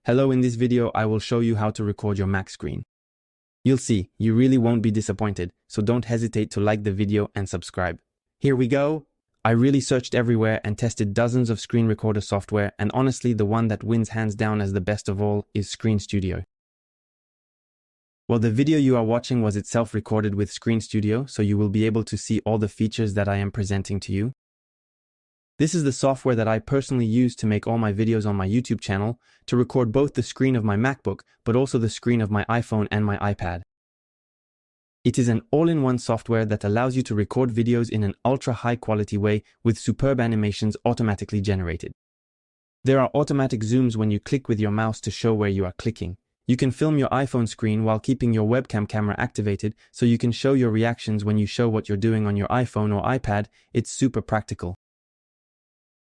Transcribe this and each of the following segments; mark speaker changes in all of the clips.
Speaker 1: Hello, in this video I will show you how to record your Mac screen. You'll see, you really won't be disappointed, so don't hesitate to like the video and subscribe. Here we go! I really searched everywhere and tested dozens of screen recorder software, and honestly the one that wins hands down as the best of all is Screen Studio. Well, the video you are watching was itself recorded with Screen Studio, so you will be able to see all the features that I am presenting to you. This is the software that I personally use to make all my videos on my YouTube channel, to record both the screen of my MacBook, but also the screen of my iPhone and my iPad. It is an all-in-one software that allows you to record videos in an ultra-high quality way with superb animations automatically generated. There are automatic zooms when you click with your mouse to show where you are clicking. You can film your iPhone screen while keeping your webcam camera activated, so you can show your reactions when you show what you're doing on your iPhone or iPad. It's super practical.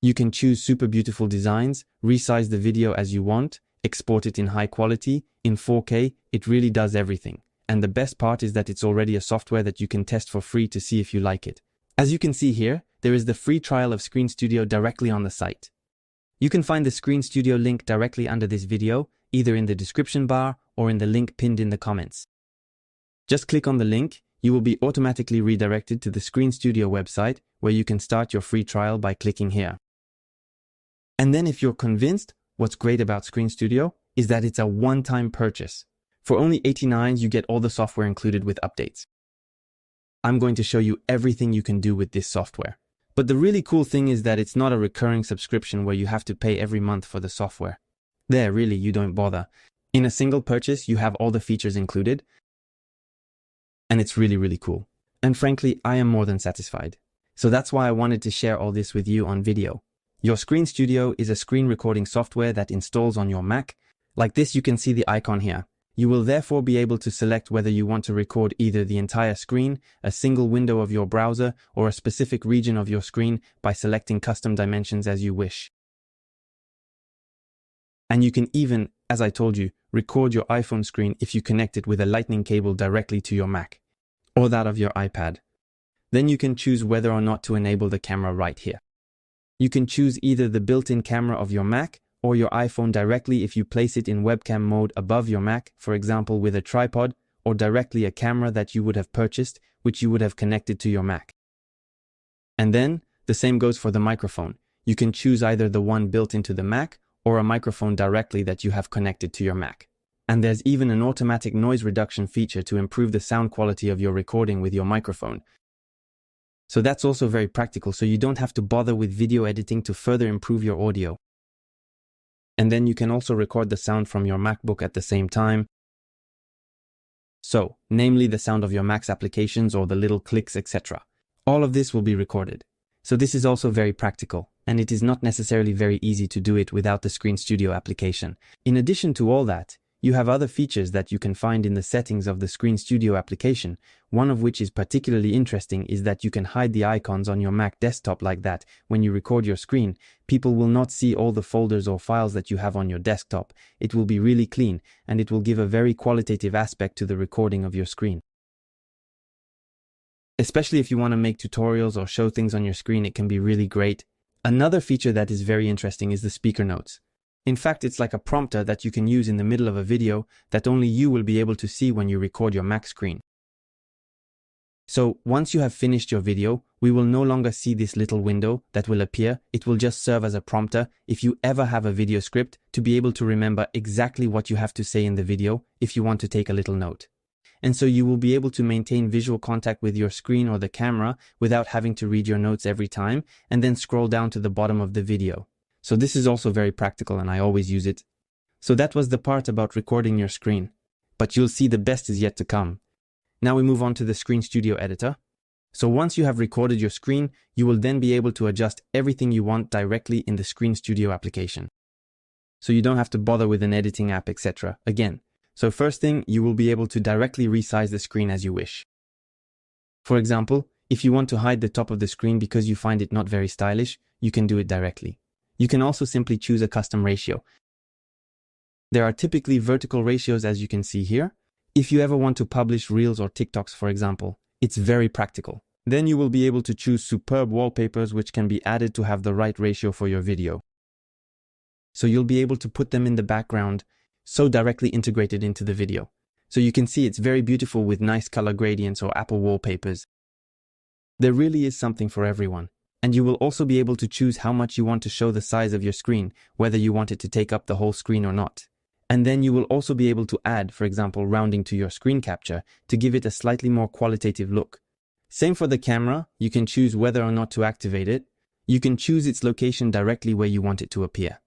Speaker 1: You can choose super beautiful designs, resize the video as you want, export it in high quality, in 4K, it really does everything. And the best part is that it's already a software that you can test for free to see if you like it. As you can see here, there is the free trial of Screen Studio directly on the site. You can find the Screen Studio link directly under this video, either in the description bar or in the link pinned in the comments. Just click on the link, you will be automatically redirected to the Screen Studio website, where you can start your free trial by clicking here. And then if you're convinced, what's great about Screen Studio is that it's a one-time purchase. For only $89, you get all the software included with updates. I'm going to show you everything you can do with this software. But the really cool thing is that it's not a recurring subscription where you have to pay every month for the software. There, really, you don't bother. In a single purchase, you have all the features included. And it's really, really cool. And frankly, I am more than satisfied. So that's why I wanted to share all this with you on video. Your Screen Studio is a screen recording software that installs on your Mac. Like this, you can see the icon here. You will therefore be able to select whether you want to record either the entire screen, a single window of your browser, or a specific region of your screen by selecting custom dimensions as you wish. And you can even, as I told you, record your iPhone screen if you connect it with a lightning cable directly to your Mac, or that of your iPad. Then you can choose whether or not to enable the camera right here. You can choose either the built-in camera of your Mac or your iPhone directly if you place it in webcam mode above your Mac, for example with a tripod, or directly a camera that you would have purchased, which you would have connected to your Mac. And then, the same goes for the microphone. You can choose either the one built into the Mac or a microphone directly that you have connected to your Mac. And there's even an automatic noise reduction feature to improve the sound quality of your recording with your microphone. So that's also very practical, so you don't have to bother with video editing to further improve your audio. And then you can also record the sound from your MacBook at the same time. So, namely the sound of your Mac's applications or the little clicks, etc. All of this will be recorded. So this is also very practical, and it is not necessarily very easy to do it without the Screen Studio application. In addition to all that, you have other features that you can find in the settings of the Screen Studio application. One of which is particularly interesting is that you can hide the icons on your Mac desktop like that. When you record your screen, people will not see all the folders or files that you have on your desktop. It will be really clean, and it will give a very qualitative aspect to the recording of your screen. Especially if you want to make tutorials or show things on your screen, it can be really great. Another feature that is very interesting is the speaker notes. In fact, it's like a prompter that you can use in the middle of a video that only you will be able to see when you record your Mac screen. So once you have finished your video, we will no longer see this little window that will appear. It will just serve as a prompter if you ever have a video script to be able to remember exactly what you have to say in the video if you want to take a little note. And so you will be able to maintain visual contact with your screen or the camera without having to read your notes every time and then scroll down to the bottom of the video. So this is also very practical and I always use it. So that was the part about recording your screen. But you'll see the best is yet to come. Now we move on to the Screen Studio editor. So once you have recorded your screen, you will then be able to adjust everything you want directly in the Screen Studio application. So you don't have to bother with an editing app, etc. again. So first thing, you will be able to directly resize the screen as you wish. For example, if you want to hide the top of the screen because you find it not very stylish, you can do it directly. You can also simply choose a custom ratio. There are typically vertical ratios as you can see here. If you ever want to publish Reels or TikToks, for example, it's very practical. Then you will be able to choose superb wallpapers which can be added to have the right ratio for your video. So you'll be able to put them in the background, so directly integrated into the video. So you can see it's very beautiful with nice color gradients or Apple wallpapers. There really is something for everyone. And you will also be able to choose how much you want to show the size of your screen, whether you want it to take up the whole screen or not. And then you will also be able to add, for example, rounding to your screen capture to give it a slightly more qualitative look. Same for the camera, you can choose whether or not to activate it. You can choose its location directly where you want it to appear.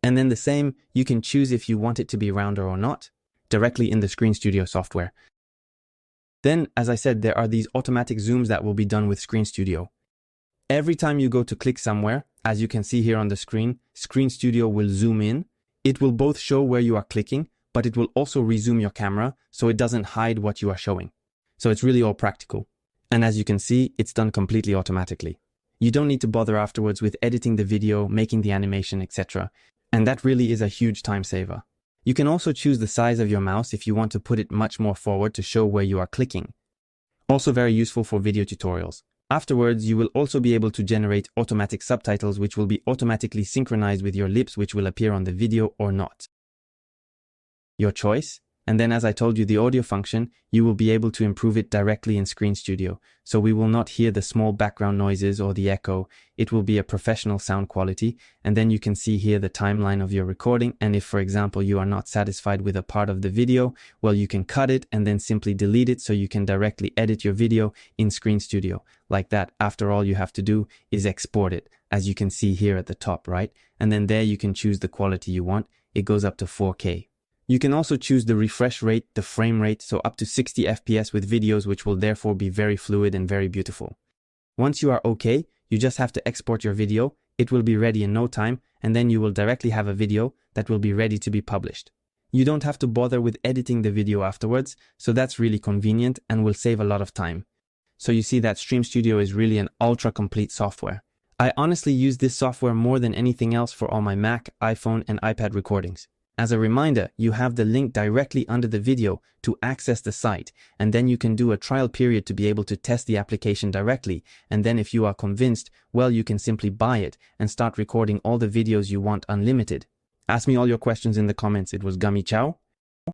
Speaker 1: And then the same, you can choose if you want it to be rounder or not, directly in the Screen Studio software. Then, as I said, there are these automatic zooms that will be done with Screen Studio. Every time you go to click somewhere, as you can see here on the screen, Screen Studio will zoom in. It will both show where you are clicking, but it will also rezoom your camera so it doesn't hide what you are showing. So it's really all practical. And as you can see, it's done completely automatically. You don't need to bother afterwards with editing the video, making the animation, etc. And that really is a huge time saver. You can also choose the size of your mouse if you want to put it much more forward to show where you are clicking. Also very useful for video tutorials. Afterwards, you will also be able to generate automatic subtitles which will be automatically synchronized with your lips, which will appear on the video or not. Your choice. And then, as I told you, the audio function, you will be able to improve it directly in Screen Studio. So we will not hear the small background noises or the echo. It will be a professional sound quality. And then you can see here the timeline of your recording. And if, for example, you are not satisfied with a part of the video, well, you can cut it and then simply delete it so you can directly edit your video in Screen Studio. Like that, after all you have to do is export it, as you can see here at the top, right? And then there you can choose the quality you want. It goes up to 4K. You can also choose the refresh rate, the frame rate, so up to 60 FPS with videos, which will therefore be very fluid and very beautiful. Once you are okay, you just have to export your video. It will be ready in no time, and then you will directly have a video that will be ready to be published. You don't have to bother with editing the video afterwards, so that's really convenient and will save a lot of time. So you see that Stream Studio is really an ultra-complete software. I honestly use this software more than anything else for all my Mac, iPhone, and iPad recordings. As a reminder, you have the link directly under the video to access the site, and then you can do a trial period to be able to test the application directly, and then if you are convinced, well, you can simply buy it and start recording all the videos you want unlimited. Ask me all your questions in the comments. It was Gummy Chow.